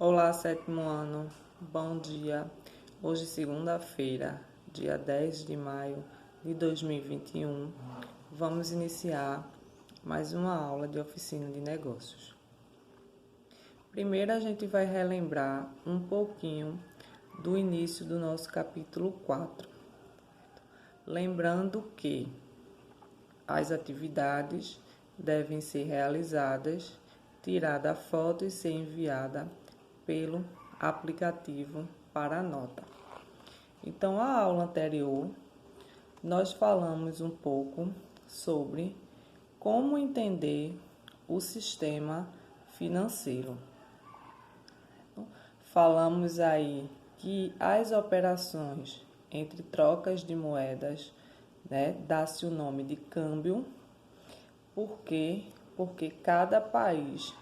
Olá, sétimo ano, bom dia. Hoje, segunda-feira, dia 10 de maio de 2021, vamos iniciar mais uma aula de oficina de negócios. Primeiro, a gente vai relembrar um pouquinho do início do nosso capítulo 4. Lembrando que as atividades devem ser realizadas, tirada a foto e ser enviada pelo aplicativo para a nota. Então, a aula anterior, nós falamos um pouco sobre como entender o sistema financeiro. Falamos aí que as operações entre trocas de moedas, dá-se o nome de câmbio, porque cada país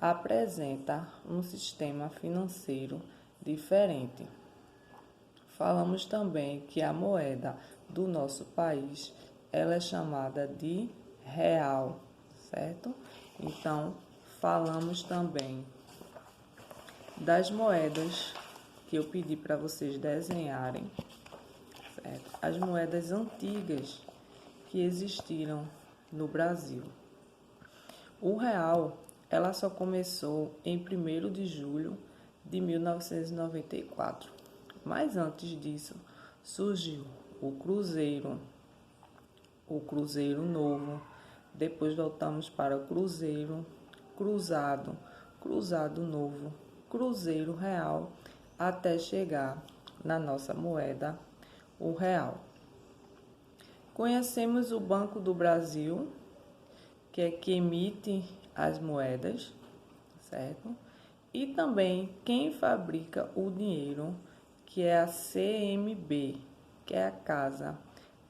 apresenta um sistema financeiro diferente. Falamos também que a moeda do nosso país, ela é chamada de real, certo? Então, falamos também das moedas que eu pedi para vocês desenharem, certo? As moedas antigas que existiram no Brasil. O real, ela só começou em 1º de julho de 1994. Mas antes disso, surgiu o cruzeiro novo, depois voltamos para o cruzeiro, cruzado novo, cruzeiro real, até chegar na nossa moeda, o real. Conhecemos o Banco do Brasil, que emite as moedas, certo? E também quem fabrica o dinheiro, que é a CMB, que é a Casa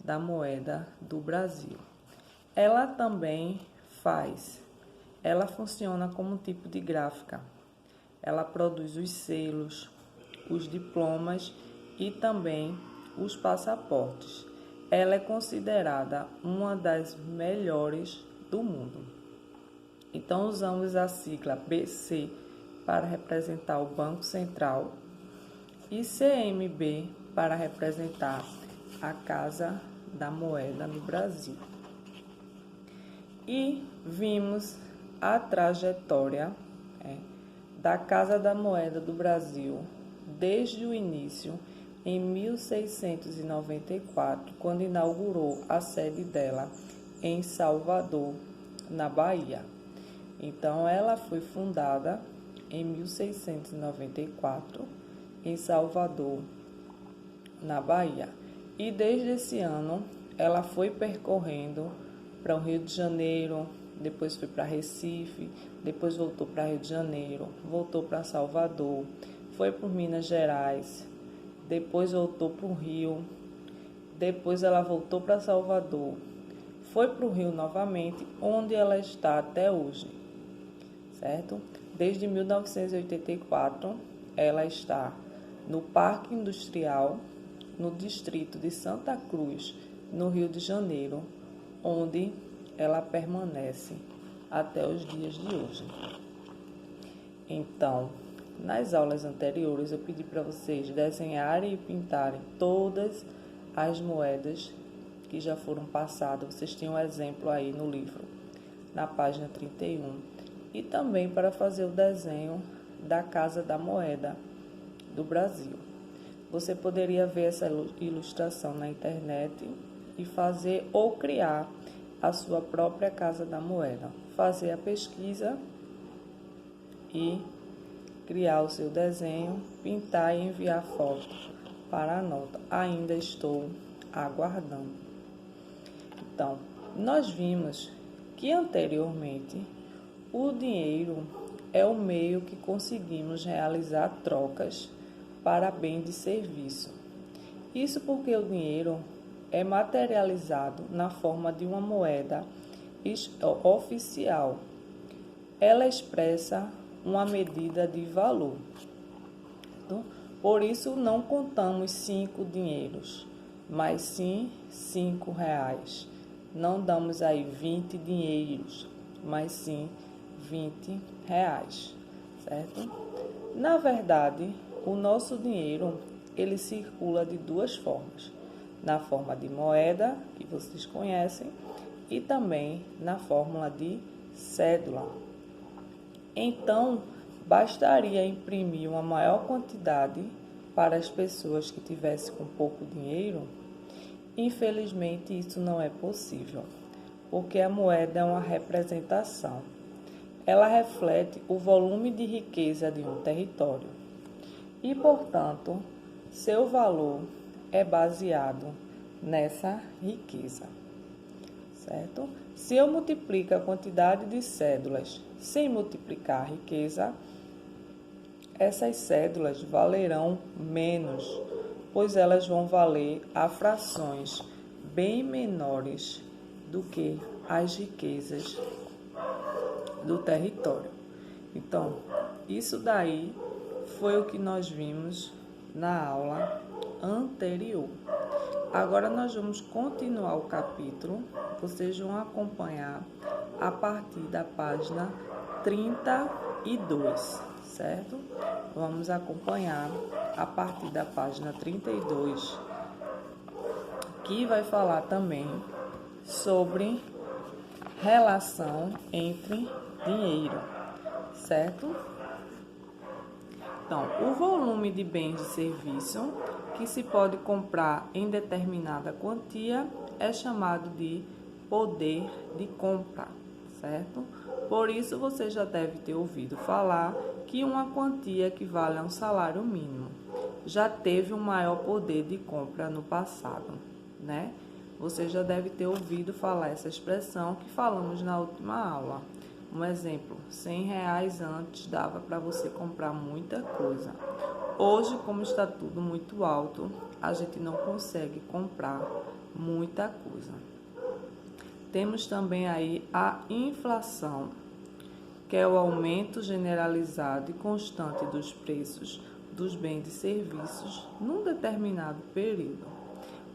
da Moeda do Brasil. Ela também ela funciona como um tipo de gráfica. Ela produz os selos, os diplomas e também os passaportes. Ela é considerada uma das melhores do mundo. Então, usamos a sigla BC para representar o Banco Central e CMB para representar a Casa da Moeda no Brasil. E vimos a trajetória da Casa da Moeda do Brasil desde o início, em 1694, quando inaugurou a sede dela em Salvador, na Bahia. Então, ela foi fundada em 1694, em Salvador, na Bahia. E desde esse ano, ela foi percorrendo para o Rio de Janeiro, depois foi para Recife, depois voltou para Rio de Janeiro, voltou para Salvador, foi por Minas Gerais, depois voltou para o Rio, depois ela voltou para Salvador, foi para o Rio novamente, onde ela está até hoje, certo? Desde 1984, ela está no Parque Industrial, no distrito de Santa Cruz, no Rio de Janeiro, onde ela permanece até os dias de hoje. Então, nas aulas anteriores, eu pedi para vocês desenharem e pintarem todas as moedas que já foram passadas. Vocês têm um exemplo aí no livro, na página 31. E também para fazer o desenho da Casa da Moeda do Brasil. Você poderia ver essa ilustração na internet e fazer ou criar a sua própria Casa da Moeda. Fazer a pesquisa e criar o seu desenho, pintar e enviar foto para a nota. Ainda estou aguardando. Então, nós vimos que anteriormente o dinheiro é o meio que conseguimos realizar trocas para bens e serviço. Isso porque o dinheiro é materializado na forma de uma moeda oficial. Ela expressa uma medida de valor. Então, por isso, não contamos 5 dinheiros, mas sim 5 reais. Não damos aí 20 dinheiros, mas sim 20 reais, certo? Na verdade, o nosso dinheiro, ele circula de duas formas. Na forma de moeda, que vocês conhecem, e também na fórmula de cédula. Então, bastaria imprimir uma maior quantidade para as pessoas que tivessem com pouco dinheiro? Infelizmente, isso não é possível, porque a moeda é uma representação. Ela reflete o volume de riqueza de um território e, portanto, seu valor é baseado nessa riqueza, certo? Se eu multiplico a quantidade de cédulas sem multiplicar a riqueza, essas cédulas valerão menos, pois elas vão valer a frações bem menores do que as riquezas do território. Então, isso daí foi o que nós vimos na aula anterior. Agora nós vamos continuar o capítulo, vocês vão acompanhar a partir da página 32, certo? Vamos acompanhar a partir da página 32, que vai falar também sobre relação entre dinheiro, certo? Então, o volume de bens e serviços que se pode comprar em determinada quantia é chamado de poder de compra, certo? Por isso, você já deve ter ouvido falar que uma quantia equivale a um salário mínimo já teve um maior poder de compra no passado, né? Você já deve ter ouvido falar essa expressão que falamos na última aula. Um exemplo, R$100 antes dava para você comprar muita coisa. Hoje, como está tudo muito alto, a gente não consegue comprar muita coisa. Temos também aí a inflação, que é o aumento generalizado e constante dos preços dos bens e serviços num determinado período.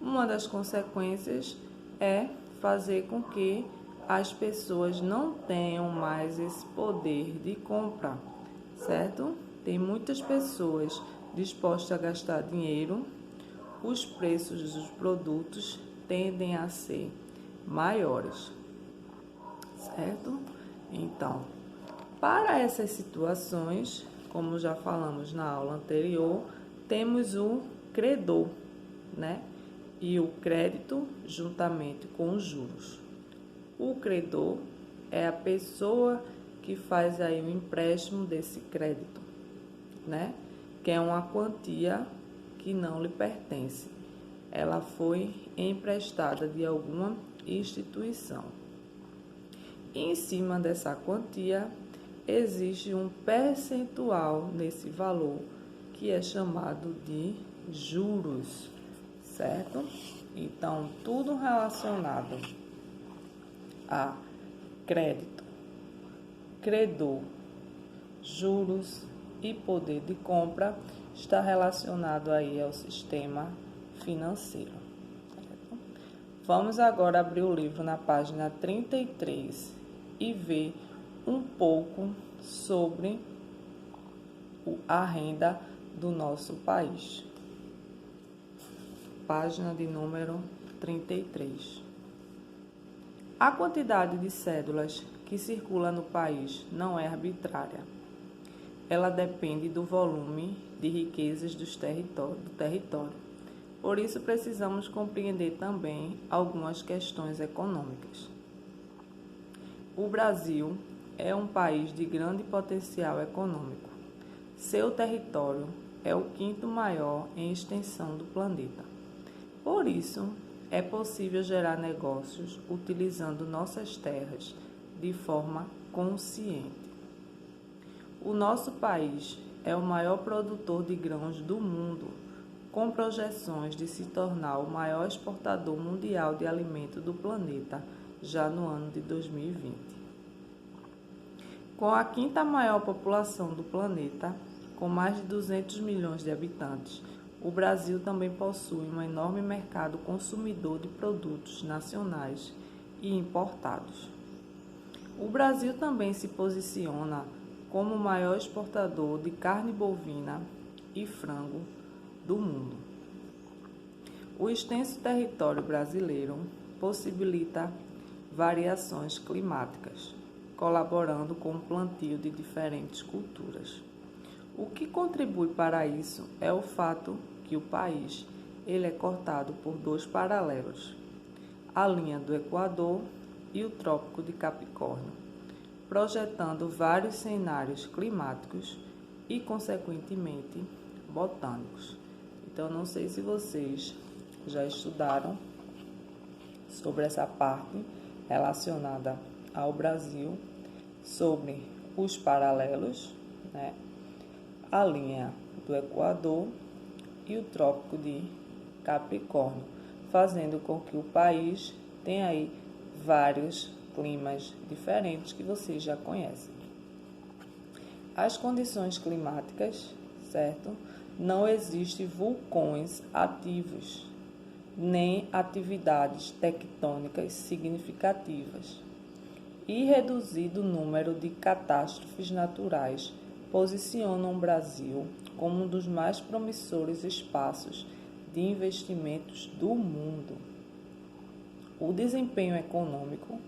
Uma das consequências é fazer com que as pessoas não tenham mais esse poder de compra, certo? Tem muitas pessoas dispostas a gastar dinheiro, os preços dos produtos tendem a ser maiores, certo? Então, para essas situações, como já falamos na aula anterior, temos o credor, né? E o crédito juntamente com os juros. O credor é a pessoa que faz aí o empréstimo desse crédito, né? Que é uma quantia que não lhe pertence. Ela foi emprestada de alguma instituição. E em cima dessa quantia, existe um percentual nesse valor que é chamado de juros, certo? Então, tudo relacionado a crédito, credor, juros e poder de compra está relacionado aí ao sistema financeiro. Certo? Vamos agora abrir o livro na página 33 e ver um pouco sobre a renda do nosso país. Página de número 33. A quantidade de cédulas que circula no país não é arbitrária. Ela depende do volume de riquezas do território. Por isso, precisamos compreender também algumas questões econômicas. O Brasil é um país de grande potencial econômico. Seu território é o quinto maior em extensão do planeta. Por isso, é possível gerar negócios utilizando nossas terras de forma consciente. O nosso país é o maior produtor de grãos do mundo, com projeções de se tornar o maior exportador mundial de alimento do planeta já no ano de 2020. Com a quinta maior população do planeta, com mais de 200 milhões de habitantes, o Brasil também possui um enorme mercado consumidor de produtos nacionais e importados. O Brasil também se posiciona como o maior exportador de carne bovina e frango do mundo. O extenso território brasileiro possibilita variações climáticas, colaborando com o plantio de diferentes culturas. O que contribui para isso é o fato que o país ele é cortado por dois paralelos, a linha do Equador e o Trópico de Capricórnio, projetando vários cenários climáticos e, consequentemente, botânicos. Então, não sei se vocês já estudaram sobre essa parte relacionada ao Brasil, sobre os paralelos, né? A linha do Equador e o Trópico de Capricórnio, fazendo com que o país tenha aí vários climas diferentes que vocês já conhecem. As condições climáticas, certo? Não existem vulcões ativos, nem atividades tectônicas significativas, e reduzido número de catástrofes naturais posicionam o Brasil como um dos mais promissores espaços de investimentos do mundo. O desempenho econômico,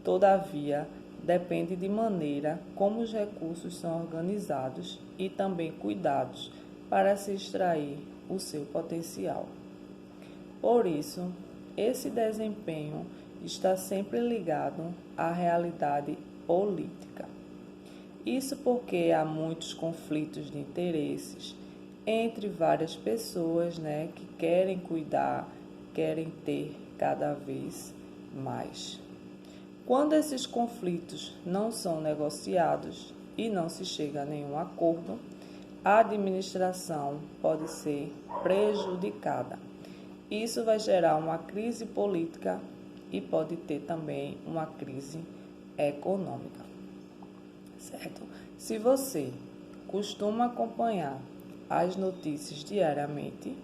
todavia, depende de maneira como os recursos são organizados e também cuidados para se extrair o seu potencial. Por isso, esse desempenho está sempre ligado à realidade política. Isso porque há muitos conflitos de interesses entre várias pessoas, né, que querem cuidar, querem ter cada vez mais. Quando esses conflitos não são negociados e não se chega a nenhum acordo, a administração pode ser prejudicada. Isso vai gerar uma crise política e pode ter também uma crise econômica, certo? Se você costuma acompanhar as notícias diariamente,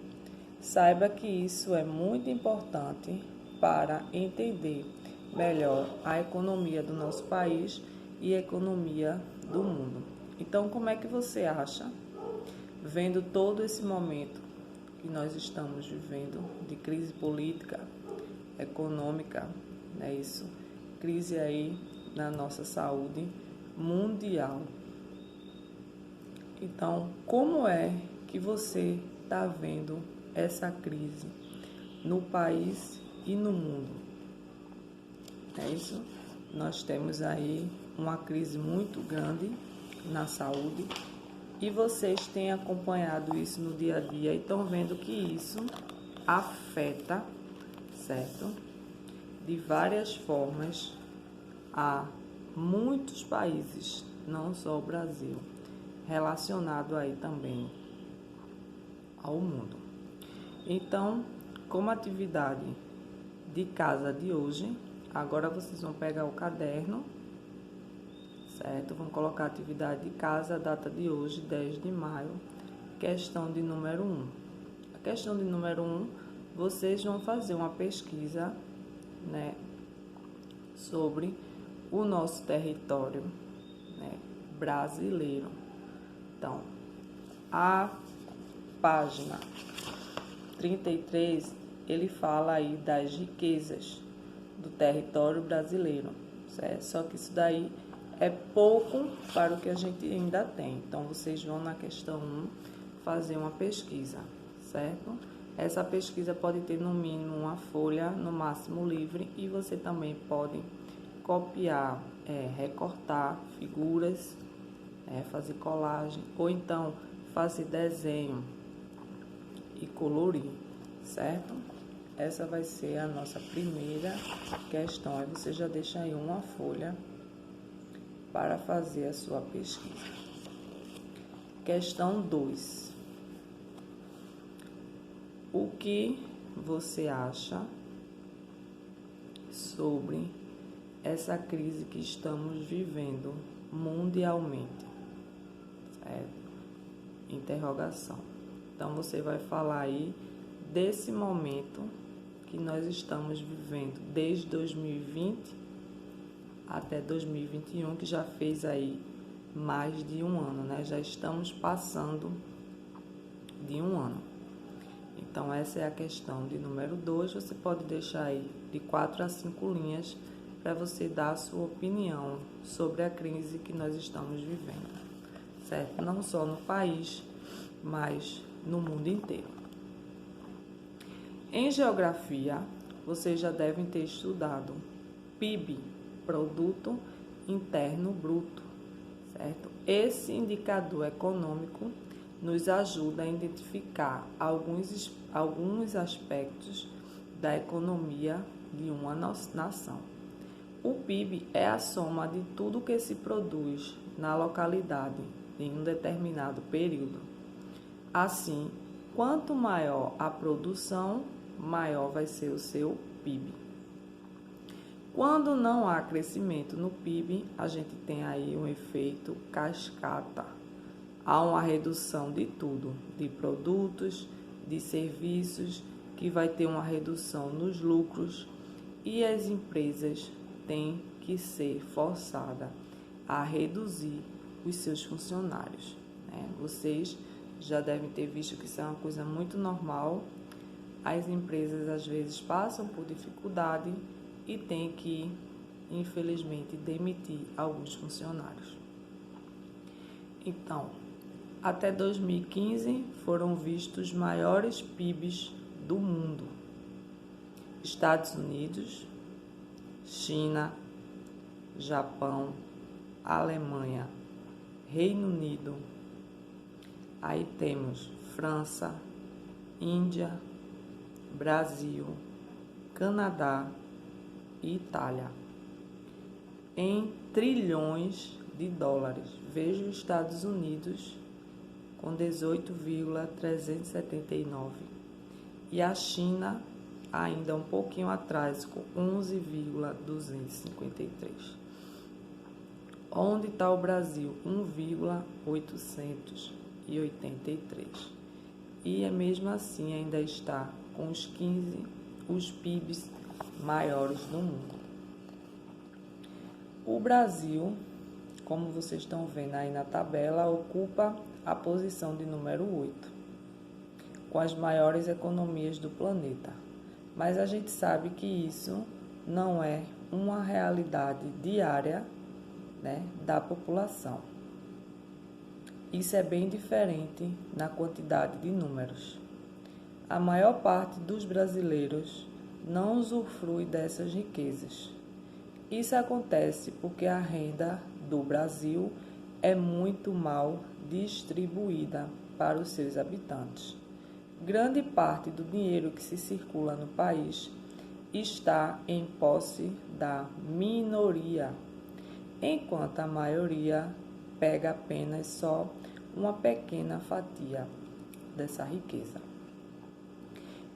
saiba que isso é muito importante para entender melhor a economia do nosso país e a economia do mundo. Então, como é que você acha, vendo todo esse momento que nós estamos vivendo de crise política, econômica, né, isso, crise aí na nossa saúde mundial. Então, como é que você está vendo essa crise no país e no mundo? É isso? Nós temos aí uma crise muito grande na saúde e vocês têm acompanhado isso no dia a dia e estão vendo que isso afeta, certo? De várias formas a muitos países, não só o Brasil, relacionado aí também ao mundo. Então, como atividade de casa de hoje, agora vocês vão pegar o caderno, certo? Vão colocar a atividade de casa, a data de hoje, 10 de maio, questão de número 1. A questão de número 1, vocês vão fazer uma pesquisa, né, sobre o nosso território, né, brasileiro. Então, a página 33, ele fala aí das riquezas do território brasileiro, certo? Só que isso daí é pouco para o que a gente ainda tem. Então, vocês vão na questão 1 fazer uma pesquisa, certo? Essa pesquisa pode ter no mínimo uma folha, no máximo livre, e você também pode copiar, recortar figuras, fazer colagem, ou então fazer desenho e colorir, certo? Essa vai ser a nossa primeira questão. Aí você já deixa aí uma folha para fazer a sua pesquisa. Questão 2. O que você acha sobre essa crise que estamos vivendo mundialmente? Certo? Interrogação. Então, você vai falar aí desse momento que nós estamos vivendo desde 2020 até 2021, que já fez aí mais de um ano, né? Já estamos passando de um ano. Então, essa é a questão de número 2. Você pode deixar aí de 4 a 5 linhas para você dar a sua opinião sobre a crise que nós estamos vivendo, certo? Não só no país, mas no mundo inteiro. Em geografia, vocês já devem ter estudado PIB, Produto Interno Bruto, certo? Esse indicador econômico nos ajuda a identificar alguns aspectos da economia de uma nação. O PIB é a soma de tudo que se produz na localidade em um determinado período. Assim, quanto maior a produção, maior vai ser o seu PIB. Quando não há crescimento no PIB, a gente tem aí um efeito cascata. Há uma redução de tudo, de produtos, de serviços, que vai ter uma redução nos lucros e as empresas têm que ser forçadas a reduzir os seus funcionários, né? Vocês já devem ter visto que isso é uma coisa muito normal. As empresas às vezes passam por dificuldade e têm que, infelizmente, demitir alguns funcionários. Então, até 2015 foram vistos os maiores PIBs do mundo: Estados Unidos, China, Japão, Alemanha, Reino Unido. Aí temos França, Índia, Brasil, Canadá e Itália, em trilhões de dólares. Veja os Estados Unidos com 18,379 e a China ainda um pouquinho atrás com 11,253. Onde está o Brasil? 1,883. E mesmo assim ainda está com os PIBs maiores do mundo. O Brasil, como vocês estão vendo aí na tabela, ocupa a posição de número 8, com as maiores economias do planeta. Mas a gente sabe que isso não é uma realidade diária, né, da população. Isso é bem diferente na quantidade de números. A maior parte dos brasileiros não usufrui dessas riquezas. Isso acontece porque a renda do Brasil é muito mal distribuída para os seus habitantes. Grande parte do dinheiro que se circula no país está em posse da minoria, enquanto a maioria pega apenas só uma pequena fatia dessa riqueza.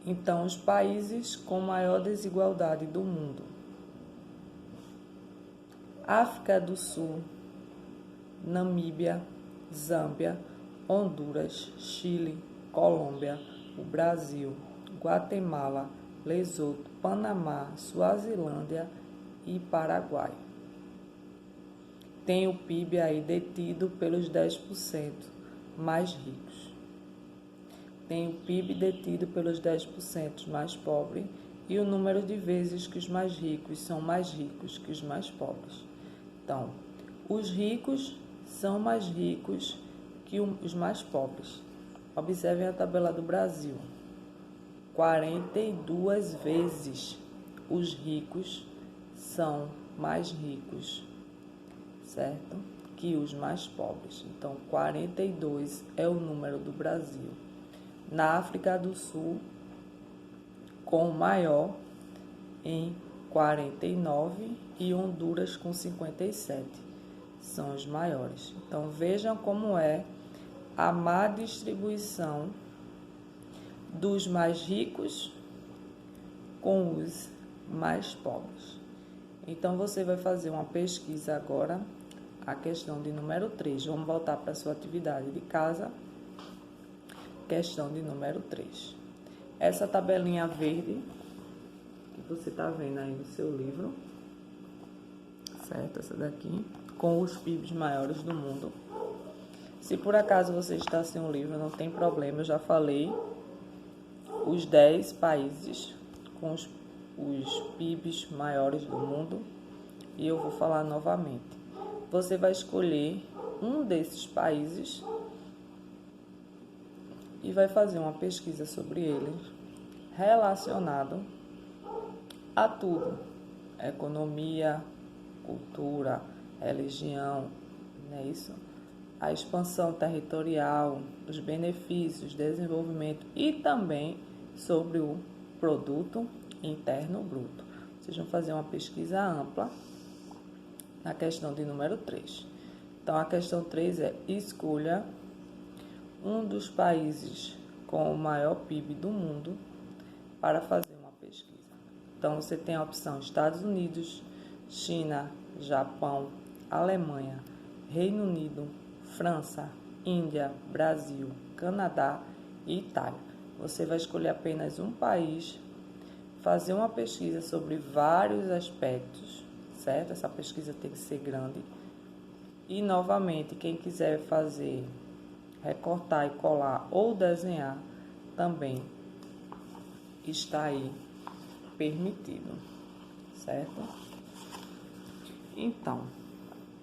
Então, os países com maior desigualdade do mundo: África do Sul, Namíbia, Zâmbia, Honduras, Chile, Colômbia, o Brasil, Guatemala, Lesoto, Panamá, Suazilândia e Paraguai. Tem o PIB aí detido pelos 10% mais ricos. Tem o PIB detido pelos 10% mais pobres e o número de vezes que os mais ricos são mais ricos que os mais pobres. Então, os ricos são mais ricos que os mais pobres. Observem a tabela do Brasil. 42 vezes os ricos são mais ricos, certo? Que os mais pobres. Então, 42 é o número do Brasil. Na África do Sul, com o maior em 49 e Honduras com 57. São os maiores. Então, vejam como é a má distribuição dos mais ricos com os mais pobres. Então, você vai fazer uma pesquisa agora, a questão de número 3. Vamos voltar para a sua atividade de casa. Questão de número 3. Essa tabelinha verde que você está vendo aí no seu livro, certo? Essa daqui com os PIBs maiores do mundo. Se por acaso você está sem um livro, não tem problema, eu já falei os 10 países com os PIBs maiores do mundo e eu vou falar novamente. Você vai escolher um desses países e vai fazer uma pesquisa sobre ele relacionado a tudo: economia, cultura, religião, não é isso? A expansão territorial, os benefícios, desenvolvimento e também sobre o produto interno bruto. Vocês vão fazer uma pesquisa ampla na questão de número 3. Então, a questão 3 é: escolha um dos países com o maior PIB do mundo para fazer uma pesquisa. Então, você tem a opção Estados Unidos, China, Japão, Alemanha, Reino Unido, França, Índia, Brasil, Canadá e Itália. Você vai escolher apenas um país, fazer uma pesquisa sobre vários aspectos, certo? Essa pesquisa tem que ser grande. E, novamente, quem quiser fazer, recortar e colar ou desenhar, também está aí permitido, certo? Então,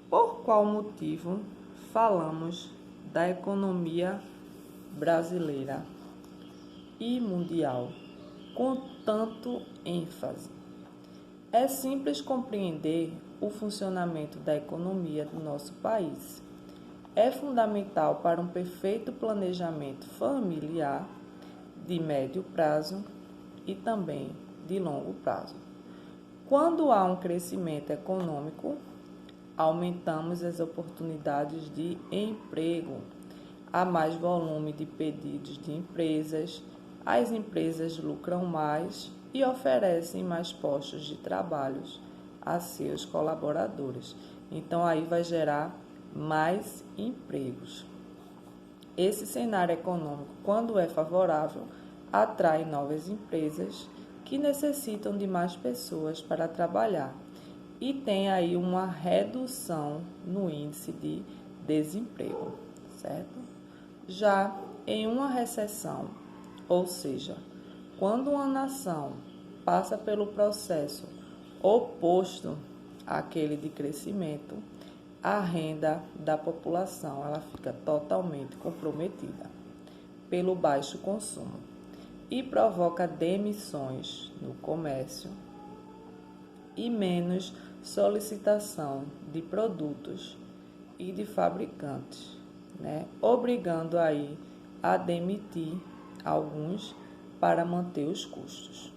por qual motivo falamos da economia brasileira e mundial com tanto ênfase? É simples compreender o funcionamento da economia do nosso país. É fundamental para um perfeito planejamento familiar de médio prazo e também de longo prazo. Quando há um crescimento econômico, aumentamos as oportunidades de emprego, há mais volume de pedidos de empresas, as empresas lucram mais e oferecem mais postos de trabalho a seus colaboradores. Então, aí vai gerar mais empregos. Esse cenário econômico, quando é favorável, atrai novas empresas que necessitam de mais pessoas para trabalhar e tem aí uma redução no índice de desemprego, certo? Já em uma recessão, ou seja, quando uma nação passa pelo processo oposto àquele de crescimento, a renda da população ela fica totalmente comprometida pelo baixo consumo e provoca demissões no comércio e menos solicitação de produtos e de fabricantes, né? Obrigando aí a demitir alguns para manter os custos.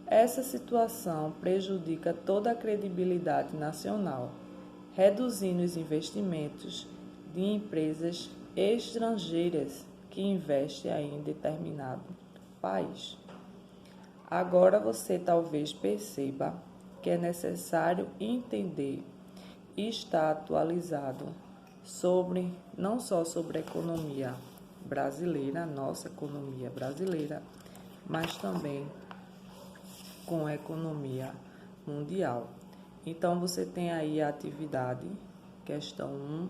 Essa situação prejudica toda a credibilidade nacional, reduzindo os investimentos de empresas estrangeiras que investem aí em determinado país. Agora você talvez perceba que é necessário entender e estar atualizado sobre, não só sobre a economia brasileira, nossa economia brasileira, mas também com a economia mundial. Então, você tem aí a atividade, questão 1,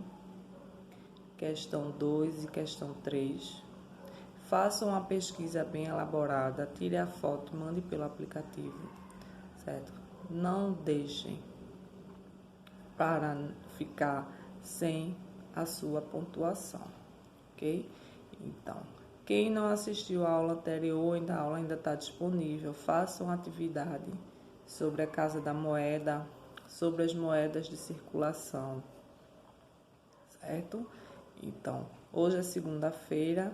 questão 2 e questão 3. Faça uma pesquisa bem elaborada, tire a foto, mande pelo aplicativo, certo? Não deixem para ficar sem a sua pontuação, ok? Então, quem não assistiu à aula anterior, a aula ainda está disponível. Faça uma atividade sobre a Casa da Moeda, sobre as moedas de circulação, certo? Então, hoje é segunda-feira,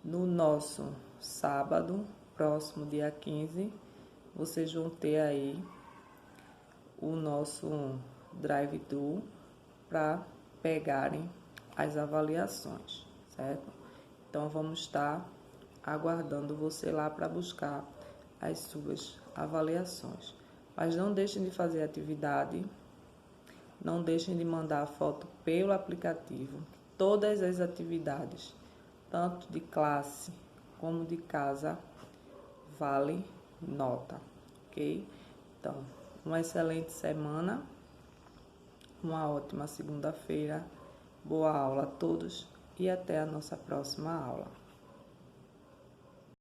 no nosso sábado, próximo dia 15, vocês vão ter aí o nosso drive-thru para pegarem as avaliações, certo? Então, vamos estar aguardando você lá para buscar as suas avaliações. Mas não deixem de fazer atividade, não deixem de mandar a foto pelo aplicativo. Todas as atividades, tanto de classe como de casa, vale nota, ok? Então, uma excelente semana uma ótima segunda-feira. Boa aula a todos e até a nossa próxima aula.